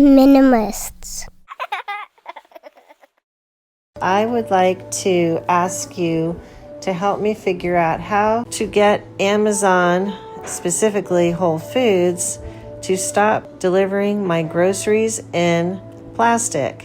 Minimalists. I would like to ask you to help me figure out how to get Amazon, specifically Whole Foods, to stop delivering my groceries in plastic.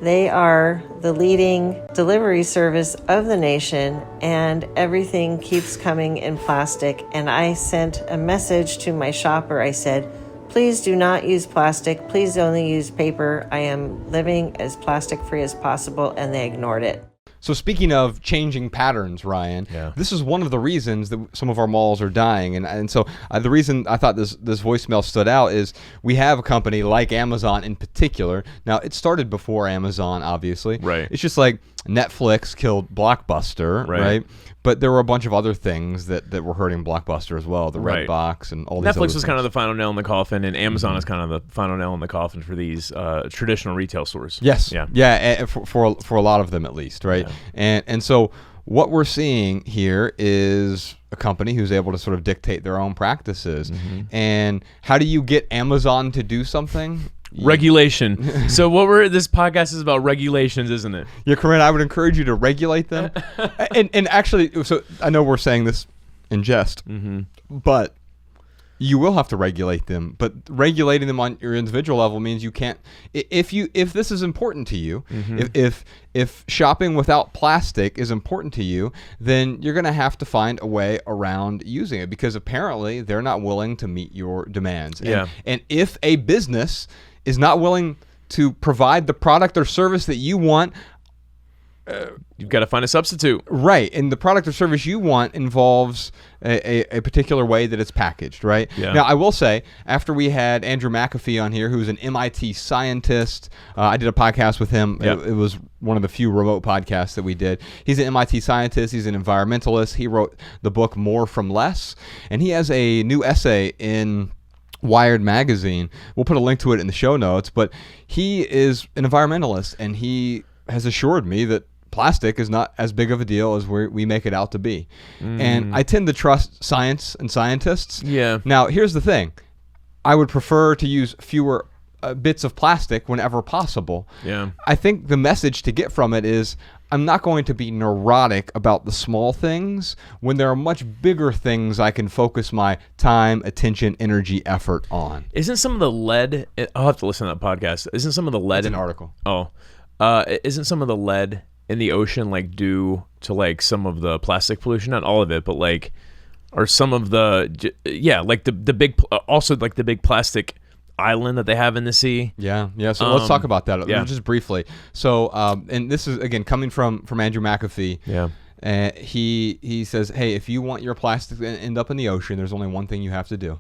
They are the leading delivery service of the nation, and everything keeps coming in plastic. And I sent a message to my shopper. I said, please do not use plastic. Please only use paper. I am living as plastic free as possible, and they ignored it. So speaking of changing patterns, Ryan, this is one of the reasons that some of our malls are dying. And so the reason I thought this voicemail stood out is we have a company like Amazon in particular. Now, it started before Amazon, obviously. Right. It's just like Netflix killed Blockbuster, right? But there were a bunch of other things that were hurting Blockbuster as well, the Red Box and all these other Netflix was things. kind of the final nail in the coffin, and Amazon is kind of the final nail in the coffin for these traditional retail stores. Yes. Yeah, for a lot of them at least, right? Yeah. And so what we're seeing here is a company who's able to sort of dictate their own practices. And how do you get Amazon to do something? Regulation. So this podcast is about regulations, isn't it? Yeah, Corinne, I would encourage you to regulate them. and actually, so I know we're saying this in jest, but you will have to regulate them. But regulating them on your individual level means you can't. If this is important to you, if shopping without plastic is important to you, then you're going to have to find a way around using it, because apparently they're not willing to meet your demands. And if a business is not willing to provide the product or service that you want, you've got to find a substitute. Right. And the product or service you want involves a particular way that it's packaged, right? Yeah. Now, I will say, after we had Andrew McAfee on here, who's an MIT scientist, I did a podcast with him. It was one of the few remote podcasts that we did. He's an MIT scientist. He's an environmentalist. He wrote the book More from Less. And he has a new essay in Wired magazine. We'll put a link to it in the show notes, but he is an environmentalist, and he has assured me that plastic is not as big of a deal as we make it out to be. And I tend to trust science and scientists. Yeah. Now, here's the thing. I would prefer to use fewer bits of plastic whenever possible. Yeah. I think the message to get from it is, I'm not going to be neurotic about the small things when there are much bigger things I can focus my time, attention, energy, effort on. Isn't some of the lead, I'll have to listen to that podcast. Isn't some of the lead It's an article. Isn't some of the lead in the ocean like due to like some of the plastic pollution? Not all of it, but like, or some of the, like the big, also like the big plastic island that they have in the sea. Yeah. So let's talk about that just briefly. So, and this is again coming from Andrew McAfee. Yeah. He says, hey, if you want your plastic to end up in the ocean, there's only one thing you have to do: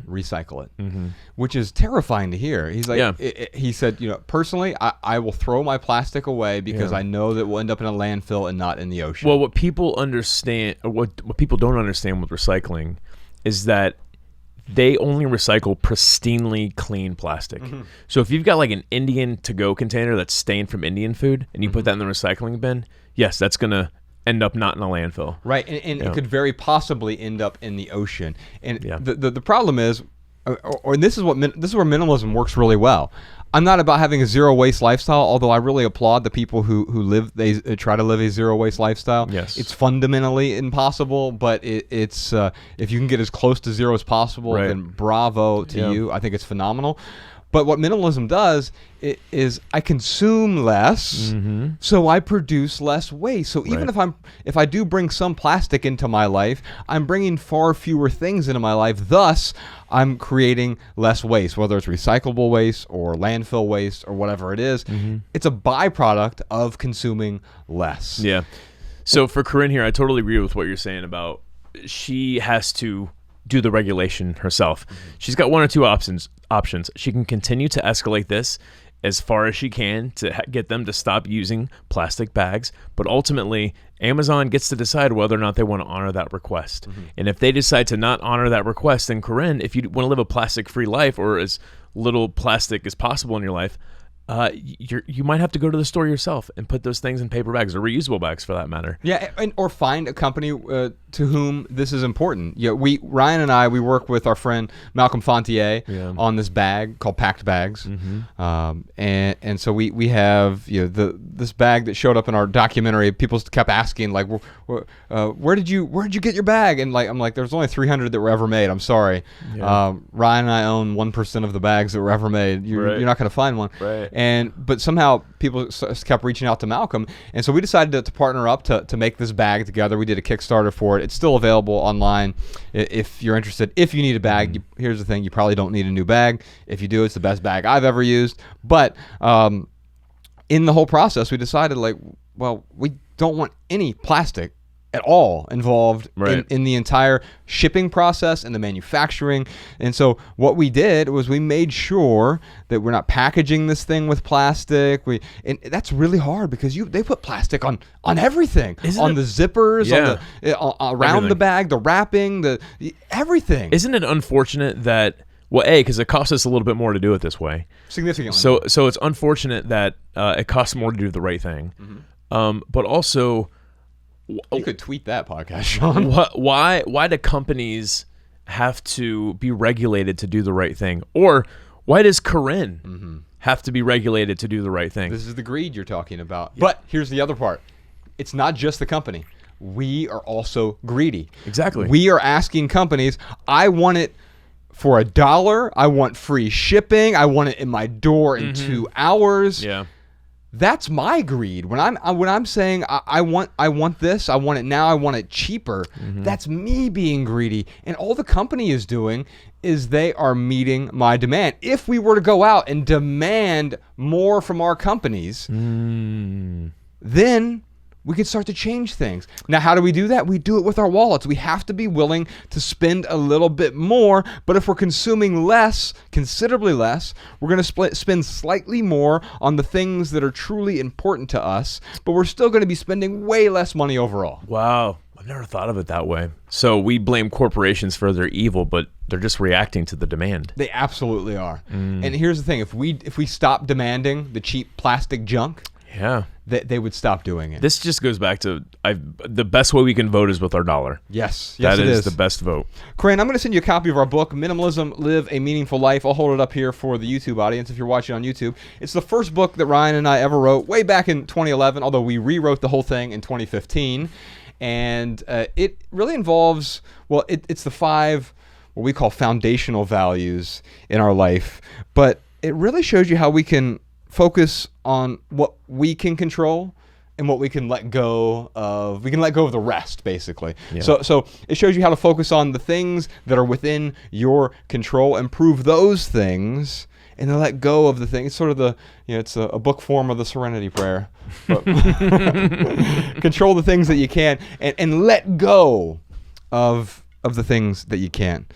recycle it. Which is terrifying to hear. He's like, he said, personally, I will throw my plastic away because I know that it will end up in a landfill and not in the ocean. Well, what people understand, what people don't understand with recycling, is that they only recycle pristinely clean plastic. So if you've got like an Indian to-go container that's stained from Indian food and you put that in the recycling bin, yes, that's going to end up not in a landfill. Right, and it could very possibly end up in the ocean. And the problem is, or this is where minimalism works really well. I'm not about having a zero waste lifestyle, although I really applaud the people who try to live a zero waste lifestyle. Yes. It's fundamentally impossible, but it's if you can get as close to zero as possible, then bravo to you. I think it's phenomenal. But what minimalism does is I consume less, so I produce less waste. So even if I do bring some plastic into my life, I'm bringing far fewer things into my life. Thus, I'm creating less waste, whether it's recyclable waste or landfill waste or whatever it is. It's a byproduct of consuming less. Yeah. So for Corinne here, I totally agree with what you're saying about she has to do the regulation herself. She's got one or two options. She can continue to escalate this as far as she can to get them to stop using plastic bags, but ultimately Amazon gets to decide whether or not they want to honor that request. And if they decide to not honor that request, then Corinne, if you want to live a plastic-free life or as little plastic as possible in your life, you might have to go to the store yourself and put those things in paper bags or reusable bags for that matter. Yeah, or find a company to whom this is important. Ryan and I, we work with our friend Malcolm Fontier on this bag called Packed Bags, and so we have this bag that showed up in our documentary. People kept asking like, where did you get your bag? And like I'm like, there's only 300 that were ever made. I'm sorry. Ryan and I own 1% of the bags that were ever made. You're not going to find one. Right. But somehow people kept reaching out to Malcolm, and so we decided to partner up to make this bag together. We did a Kickstarter for it. It's still available online if you're interested. If you need a bag, here's the thing: you probably don't need a new bag. If you do, it's the best bag I've ever used. But in the whole process, we decided we don't want any plastic at all involved in the entire shipping process and the manufacturing. And so what we did was we made sure that we're not packaging this thing with plastic. And that's really hard because they put plastic on everything. On the zippers, around everything. The bag, the wrapping, everything. Isn't it unfortunate that, because it costs us a little bit more to do it this way. Significantly. So it's unfortunate that it costs more to do the right thing. But also, you could tweet that podcast, Sean. Why do companies have to be regulated to do the right thing? Or why does Corinne have to be regulated to do the right thing? This is the greed you're talking about. Yeah. But here's the other part. It's not just the company. We are also greedy. Exactly. We are asking companies, I want it for $1. I want free shipping. I want it in my door in 2 hours. Yeah. That's my greed. When I'm saying I want this, I want it now, I want it cheaper. That's me being greedy. And all the company is doing is they are meeting my demand. If we were to go out and demand more from our companies, then we could start to change things. Now, how do we do that? We do it with our wallets. We have to be willing to spend a little bit more, but if we're consuming less, considerably less, we're going to spend slightly more on the things that are truly important to us, but we're still going to be spending way less money overall. Wow. I've never thought of it that way. So we blame corporations for their evil, but they're just reacting to the demand. They absolutely are. And here's the thing. If we stop demanding the cheap plastic junk, they would stop doing it. This just goes back to the best way we can vote is with our dollar. Yes, that it is the best vote. Corinne, I'm going to send you a copy of our book, Minimalism, Live a Meaningful Life. I'll hold it up here for the YouTube audience if you're watching on YouTube. It's the first book that Ryan and I ever wrote way back in 2011, although we rewrote the whole thing in 2015. And it really involves, it's the 5 what we call foundational values in our life. But it really shows you how we can focus on what we can control and what we can let go of. We can let go of the rest, basically. Yeah. So it shows you how to focus on the things that are within your control, improve those things, and then let go of the things. It's sort of it's a book form of the Serenity Prayer. But control the things that you can and let go of the things that you can't.